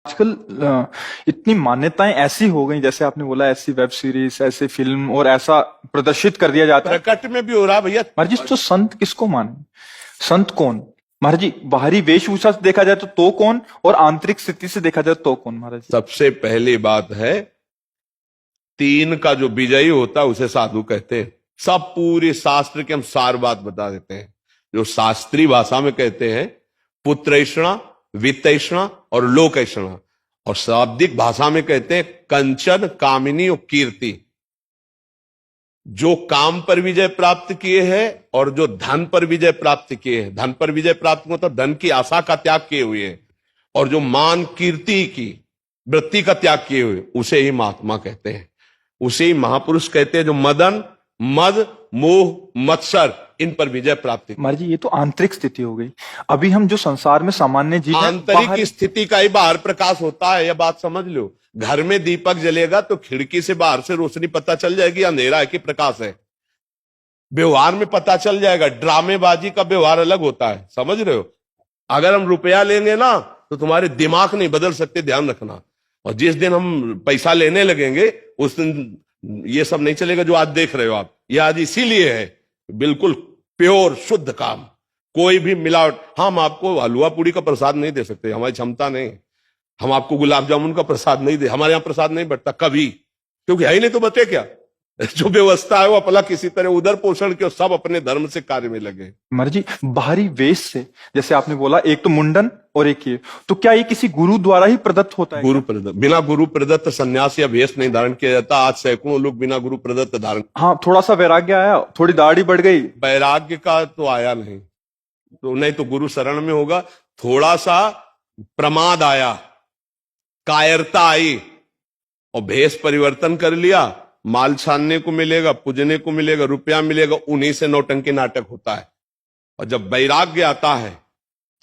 आजकल इतनी मान्यताएं ऐसी हो गई, जैसे आपने बोला, ऐसी वेब सीरीज, ऐसे फिल्म और ऐसा प्रदर्शित कर दिया जाता है। प्रकट में भी हो रहा है भैया। महाराज जी, तो संत किसको माने? संत कौन? महाराज जी, बाहरी वेशभूषा से देखा जाए तो कौन, और आंतरिक स्थिति से देखा जाए तो कौन महाराज जी? सबसे पहली बात है, तीन का जो विजयी होता है उसे साधु कहते हैं। सब पूरे शास्त्र के हम सार बात बता देते हैं। जो शास्त्रीय भाषा में कहते हैं पुत्रैषणा, वित्तैषणा और लोकैषणा, और शाब्दिक भाषा में कहते हैं कंचन, कामिनी और कीर्ति। जो काम पर विजय प्राप्त किए हैं और जो धन पर विजय प्राप्त किए हैं, धन पर विजय प्राप्त मतलब धन की आशा का त्याग किए हुए हैं, और जो मान कीर्ति की वृत्ति का त्याग किए हुए, उसे ही महात्मा कहते हैं, उसे ही महापुरुष कहते हैं, जो मदन, मद, मोह, मत्सर इन पर विजय प्राप्त की। महाराज जी, ये तो आंतरिक स्थिति हो गई। अभी हम जो संसार में सामान्य जीव हैं, आंतरिक स्थिति का ही बाहर प्रकाश होता है, यह बात समझ लो। घर में दीपक जलेगा तो खिड़की से बाहर से रोशनी पता चल जाएगी अंधेरा है कि प्रकाश है। व्यवहार में पता चल जाएगा। ड्रामेबाजी का व्यवहार अलग होता है, समझ रहे हो। अगर हम रुपया लेंगे ना तो तुम्हारे दिमाग नहीं बदल सकते, ध्यान रखना। और जिस दिन हम पैसा लेने लगेंगे उस दिन ये सब नहीं चलेगा जो आज देख रहे हो आप। ये आज इसीलिए है बिल्कुल प्योर शुद्ध काम, कोई भी मिलावट। हम आपको हलवा पूड़ी का प्रसाद नहीं दे सकते, हमारी क्षमता नहीं। हम आपको गुलाब जामुन का प्रसाद नहीं दे, हमारे यहां प्रसाद नहीं बढ़ता कभी, क्योंकि है ही नहीं तो बचे क्या। जो व्यवस्था है वो अपना किसी तरह उधर पोषण के, सब अपने धर्म से कार्य में लगे। महाराज जी, बाहरी वेश से, जैसे आपने बोला, एक तो मुंडन और एक ये, तो क्या ये किसी गुरु द्वारा ही प्रदत्त होता है? गुरु प्रदत्त, बिना गुरु प्रदत्त सन्यास या वेश नहीं धारण किया जाता। आज सैकड़ों लोग बिना गुरु प्रदत्त धारण। हाँ, थोड़ा सा वैराग्य आया, थोड़ी दाढ़ी बढ़ गई, वैराग्य का तो आया नहीं, तो नहीं तो गुरु शरण में होगा। थोड़ा सा प्रमाद आया, कायरता आई, और भेष परिवर्तन कर लिया। माल छानने को मिलेगा, पूजने को मिलेगा, रुपया मिलेगा, उन्हीं से नौटंकी नाटक होता है। और जब वैराग्य आता है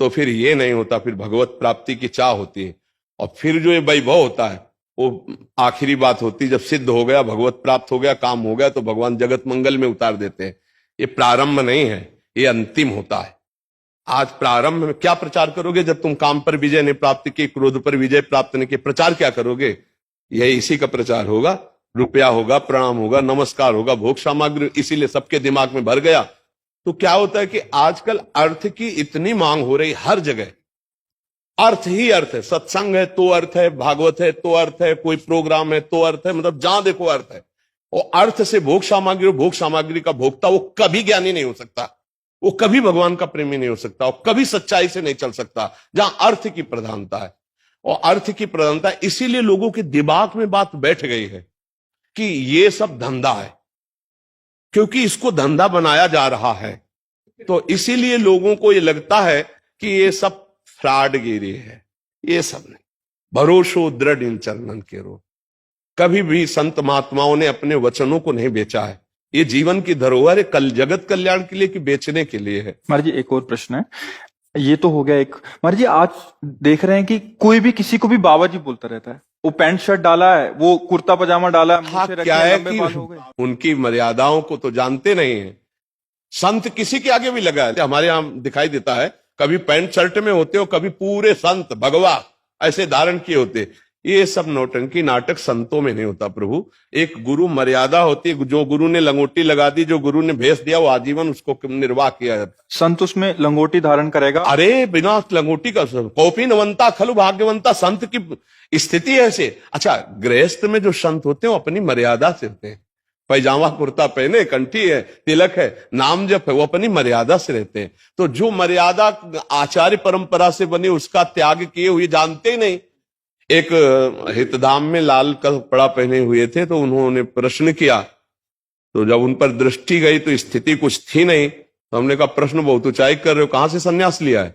तो फिर ये नहीं होता, फिर भगवत प्राप्ति की चाह होती है। और फिर जो ये वैभव होता है वो आखिरी बात होती है। जब सिद्ध हो गया, भगवत प्राप्त हो गया, काम हो गया, तो भगवान जगत मंगल में उतार देते हैं। ये प्रारंभ नहीं है, ये अंतिम होता है। आज प्रारंभ में क्या प्रचार करोगे जब तुम काम पर विजय नहीं प्राप्त की, क्रोध पर विजय प्राप्त नहीं की? प्रचार क्या करोगे? यही इसी का प्रचार होगा। रुपया होगा, प्रणाम होगा, नमस्कार होगा, भोग सामग्री, इसीलिए सबके दिमाग में भर गया। तो क्या होता है कि आजकल अर्थ की इतनी मांग हो रही, हर जगह अर्थ ही अर्थ है। सत्संग है तो अर्थ है, भागवत है तो अर्थ है, कोई प्रोग्राम है तो अर्थ है, मतलब जहां देखो अर्थ है। और अर्थ से भोग सामग्री, भोग सामग्री का भोक्ता वो कभी ज्ञानी नहीं हो सकता, वो कभी भगवान का प्रेमी नहीं हो सकता, वो कभी सच्चाई से नहीं चल सकता जहां अर्थ की प्रधानता है। और अर्थ की प्रधानता, इसीलिए लोगों के दिमाग में बात बैठ गई है कि ये सब धंधा है, क्योंकि इसको धंधा बनाया जा रहा है। तो इसीलिए लोगों को ये लगता है कि ये सब फ्रॉडगिरी है। ये सब नहीं, भरोसो दृढ़ इन चरणन के रो। कभी भी संत महात्माओं ने अपने वचनों को नहीं बेचा है। ये जीवन की धरोहर है, कल जगत कल्याण के लिए कि बेचने के लिए है। महाराज जी, एक और प्रश्न है। ये तो हो गया एक। महाराज जी, आज देख रहे हैं कि कोई भी किसी को भी बाबा जी बोलता रहता है। वो पैंट शर्ट डाला है, वो कुर्ता पजामा डाला है, हाँ, क्या है कि उनकी मर्यादाओं को तो जानते नहीं है। संत किसी के आगे भी लगा है, हमारे यहां दिखाई देता है, कभी पैंट शर्ट में होते हो, कभी पूरे संत भगवा ऐसे धारण किए होते। ये सब नौटंकी नाटक संतों में नहीं होता प्रभु। एक गुरु मर्यादा होती है। जो गुरु ने लंगोटी लगा दी, जो गुरु ने भेष दिया, वो आजीवन उसको निर्वाह किया जाता। संत उसमें लंगोटी धारण करेगा? अरे बिना लंगोटी का कौपीनवंता खलु भाग्यवंता, संत की स्थिति ऐसे। अच्छा, गृहस्थ में जो संत होते हैं वो अपनी मर्यादा से होते हैं। पैजामा कुर्ता पहने, कंठी है, तिलक है, नाम जप है, वो अपनी मर्यादा से रहते हैं। तो जो मर्यादा आचार्य परंपरा से बनी उसका त्याग किए हुए जानते ही नहीं। एक हितधाम में लाल कपड़ा पहने हुए थे, तो उन्होंने प्रश्न किया, तो जब उन पर दृष्टि गई तो स्थिति कुछ थी नहीं। तो हमने कहा प्रश्न बहुत ऊंचाई कर रहे हो, कहां से सन्यास लिया है?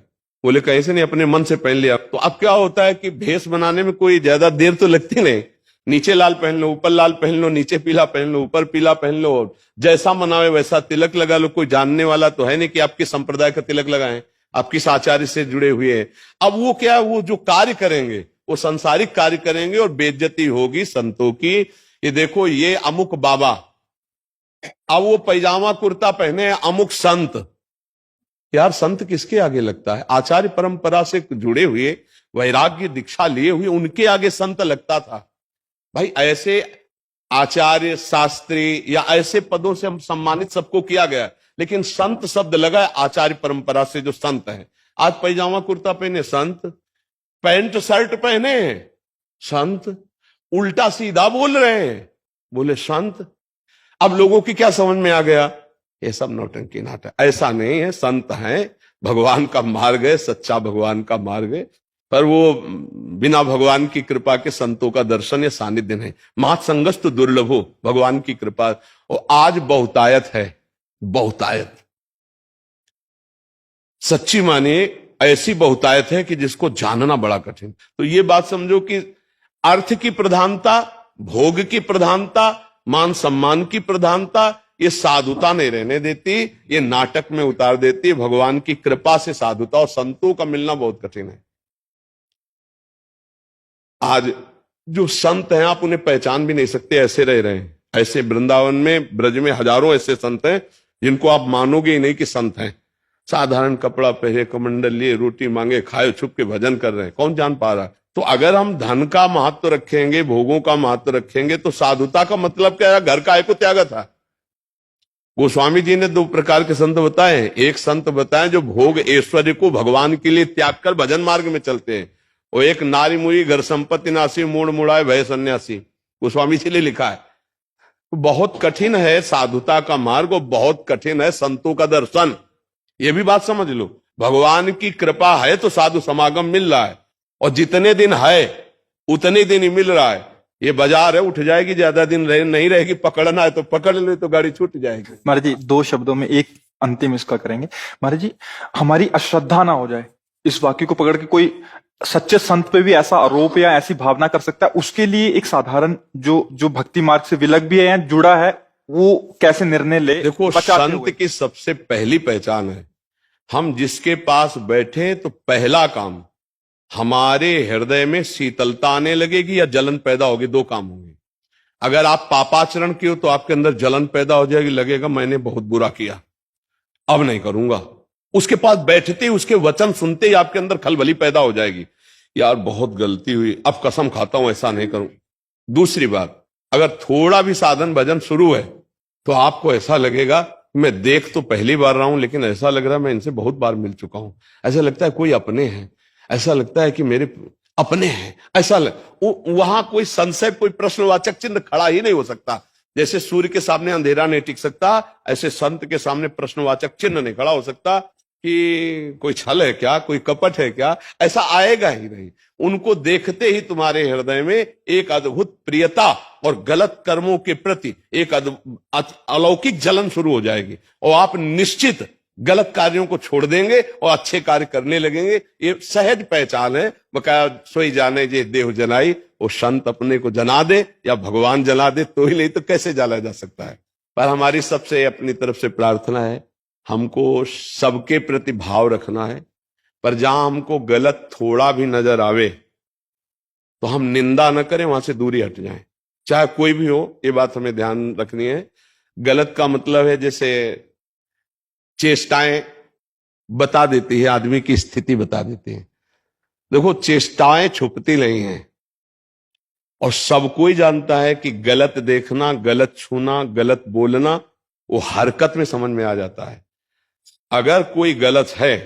बोले कहीं से नहीं, अपने मन से पहन लिया। तो अब क्या होता है कि भेष बनाने में कोई ज्यादा देर तो लगती नहीं। नीचे लाल पहन लो, ऊपर लाल पहन लो, नीचे पीला पहन लो, ऊपर पीला पहन लो, जैसा मनावे वैसा तिलक लगा लो। कोई जानने वाला तो है नहीं कि आपके संप्रदाय का तिलक लगाएं, आप किस आचार्य से जुड़े हुए हैं। अब वो क्या, वो जो कार्य करेंगे वो संसारिक कार्य करेंगे और बेइज्जती होगी संतों की। ये देखो, ये अमुक बाबा, अब वो पैजामा कुर्ता पहने अमुक संत, यार संत किसके आगे लगता है? आचार्य परंपरा से जुड़े हुए, वैराग्य दीक्षा लिए हुए, उनके आगे संत लगता था। भाई ऐसे आचार्य, शास्त्री या ऐसे पदों से हम सम्मानित सबको किया गया, लेकिन संत शब्द लगा है आचार्य परंपरा से जो संत है। आज पैजामा कुर्ता पहने संत, पैंट शर्ट पहने संत, उल्टा सीधा बोल रहे हैं, बोले संत। अब लोगों की क्या समझ में आ गया? ये सब नौटंकी नाटक। ऐसा नहीं है, संत हैं, भगवान का मार्ग है, सच्चा भगवान का मार्ग है, पर वो बिना भगवान की कृपा के संतों का दर्शन या सानिध्य नहीं। महासंगस्तु दुर्लभो, भगवान की कृपा। और आज बहुतायत है, बहुतायत सच्ची मानिए ऐसी बहुतायत है कि जिसको जानना बड़ा कठिन। तो ये बात समझो कि अर्थ की प्रधानता, भोग की प्रधानता, मान सम्मान की प्रधानता, ये साधुता नहीं रहने देती, ये नाटक में उतार देती है। भगवान की कृपा से साधुता और संतों का मिलना बहुत कठिन है। आज जो संत हैं आप उन्हें पहचान भी नहीं सकते, ऐसे रह रहे हैं। ऐसे वृंदावन में, ब्रज में हजारों ऐसे संत हैं जिनको आप मानोगे ही नहीं कि संत हैं। साधारण कपड़ा पहने, कमंडल लिए, रोटी मांगे, खाए, छुप के भजन कर रहे हैं, कौन जान पा रहा है? तो अगर हम धन का महत्व रखेंगे, भोगों का महत्व रखेंगे, तो साधुता का मतलब क्या है? घर का एको त्याग था। गोस्वामी जी ने दो प्रकार के संत बताए हैं। एक संत बताए जो भोग ऐश्वर्य को भगवान के लिए त्याग कर भजन मार्ग में चलते हैं, और एक नारी मुई घर संपत्ति नासी मूड मुड़ाए भय सन्यासी, गोस्वामी जी ने लिखा है। बहुत कठिन है साधुता का मार्ग, और बहुत कठिन है संतों का दर्शन। ये भी बात समझ लो, भगवान की कृपा है तो साधु समागम मिल रहा है, और जितने दिन है उतने दिन ही मिल रहा है। ये बाजार है, उठ जाएगी, ज्यादा दिन नहीं रहेगी। पकड़ना है तो पकड़ ले, तो गाड़ी छूट जाएगी। महाराज जी, दो शब्दों में एक अंतिम इसका करेंगे। महाराज जी, हमारी अश्रद्धा ना हो जाए, इस वाक्य को पकड़ के कोई सच्चे संत पे भी ऐसा आरोप या ऐसी भावना कर सकता है, उसके लिए एक साधारण जो भक्ति मार्ग से विलग भी है या जुड़ा है, वो कैसे निर्णय ले? देखो, संत की सबसे पहली पहचान है, हम जिसके पास बैठे तो पहला काम हमारे हृदय में शीतलता आने लगेगी या जलन पैदा होगी। दो काम होंगे। अगर आप पापाचरण किए तो आपके अंदर जलन पैदा हो जाएगी, लगेगा मैंने बहुत बुरा किया, अब नहीं करूंगा। उसके पास बैठते ही, उसके वचन सुनते ही आपके अंदर खलबली पैदा हो जाएगी, यार बहुत गलती हुई, अब कसम खाता हूं ऐसा नहीं करूं। दूसरी बात, अगर थोड़ा भी साधन भजन शुरू है तो आपको ऐसा लगेगा, मैं देख तो पहली बार रहा हूं, लेकिन ऐसा लग रहा है मैं इनसे बहुत बार मिल चुका हूं। ऐसा लगता है कोई अपने हैं, ऐसा लगता है कि मेरे अपने हैं, ऐसा वहां कोई संशय, कोई प्रश्नवाचक चिन्ह खड़ा ही नहीं हो सकता। जैसे सूर्य के सामने अंधेरा नहीं टिक सकता, ऐसे संत के सामने प्रश्नवाचक चिन्ह नहीं खड़ा हो सकता कि कोई छल है क्या, कोई कपट है क्या, ऐसा आएगा ही नहीं। उनको देखते ही तुम्हारे हृदय में एक अद्भुत प्रियता और गलत कर्मों के प्रति एक अलौकिक जलन शुरू हो जाएगी, और आप निश्चित गलत कार्यों को छोड़ देंगे और अच्छे कार्य करने लगेंगे। ये सहज पहचान है। बकाया सोई जाने जे देह जलाई, वो संत अपने को जना दे या भगवान जला दे तो ही, नहीं तो कैसे जला जा सकता है। पर हमारी सबसे अपनी तरफ से प्रार्थना है, हमको सबके प्रति भाव रखना है, पर जहां हमको गलत थोड़ा भी नजर आवे तो हम निंदा न करें, वहां से दूरी हट जाएं, चाहे कोई भी हो। ये बात हमें ध्यान रखनी है। गलत का मतलब है जैसे चेष्टाएं बता देती है, आदमी की स्थिति बता देती है। देखो, चेष्टाएं छुपती नहीं हैं, और सब कोई जानता है कि गलत देखना, गलत छूना, गलत बोलना वो हरकत में समझ में आ जाता है। अगर कोई गलत है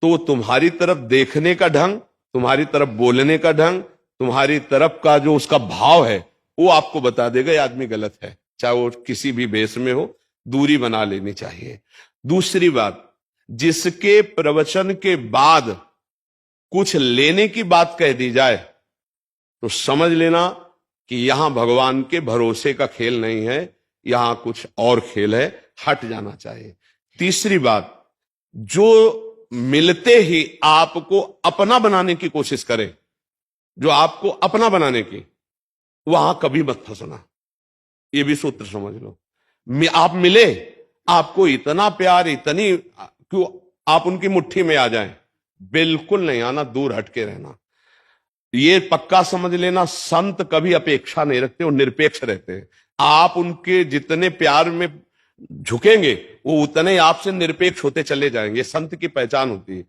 तो तुम्हारी तरफ देखने का ढंग, तुम्हारी तरफ बोलने का ढंग, तुम्हारी तरफ का जो उसका भाव है वो आपको बता देगा ये आदमी गलत है, चाहे वो किसी भी भेष में हो। दूरी बना लेनी चाहिए। दूसरी बात, जिसके प्रवचन के बाद कुछ लेने की बात कह दी जाए तो समझ लेना कि यहां भगवान के भरोसे का खेल नहीं है, यहां कुछ और खेल है, हट जाना चाहिए। तीसरी बात, जो मिलते ही आपको अपना बनाने की कोशिश करे, जो आपको अपना बनाने की, वहां कभी मत फंसना। ये भी सूत्र समझ लो। आप मिले, आपको इतना प्यार, इतनी, क्यों आप उनकी मुट्ठी में आ जाएं, बिल्कुल नहीं आना, दूर हटके रहना। ये पक्का समझ लेना, संत कभी अपेक्षा नहीं रखते, वो निरपेक्ष रहते हैं। आप उनके जितने प्यार में झुकेंगे वो उतने ही आपसे निरपेक्ष होते चले जाएंगे। संत की पहचान होती है।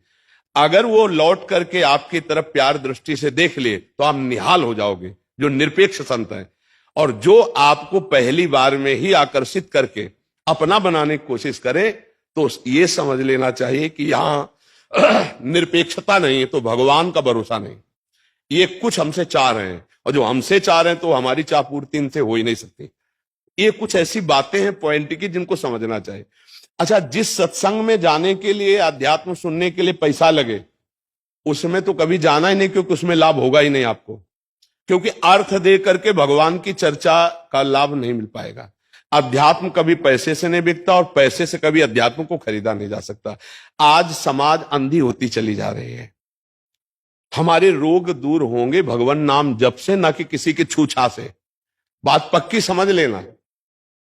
अगर वो लौट करके आपकी तरफ प्यार दृष्टि से देख ले तो आप निहाल हो जाओगे, जो निरपेक्ष संत है। और जो आपको पहली बार में ही आकर्षित करके अपना बनाने की कोशिश करे तो ये समझ लेना चाहिए कि यहां निरपेक्षता नहीं है, तो भगवान का भरोसा नहीं। ये कुछ हमसे चाह रहे हैं, और जो हमसे चाह रहे हैं तो हमारी चाह पूर्ति इनसे हो ही नहीं सकती। ये कुछ ऐसी बातें हैं पॉइंट की जिनको समझना चाहिए। अच्छा, जिस सत्संग में जाने के लिए, अध्यात्म सुनने के लिए पैसा लगे, उसमें तो कभी जाना ही नहीं, क्योंकि उसमें लाभ होगा ही नहीं आपको। क्योंकि अर्थ दे करके भगवान की चर्चा का लाभ नहीं मिल पाएगा। अध्यात्म कभी पैसे से नहीं बिकता, और पैसे से कभी अध्यात्म को खरीदा नहीं जा सकता। आज समाज अंधी होती चली जा रही है। हमारे रोग दूर होंगे भगवान नाम जप से, ना कि किसी के छूछा से। बात पक्की समझ लेना।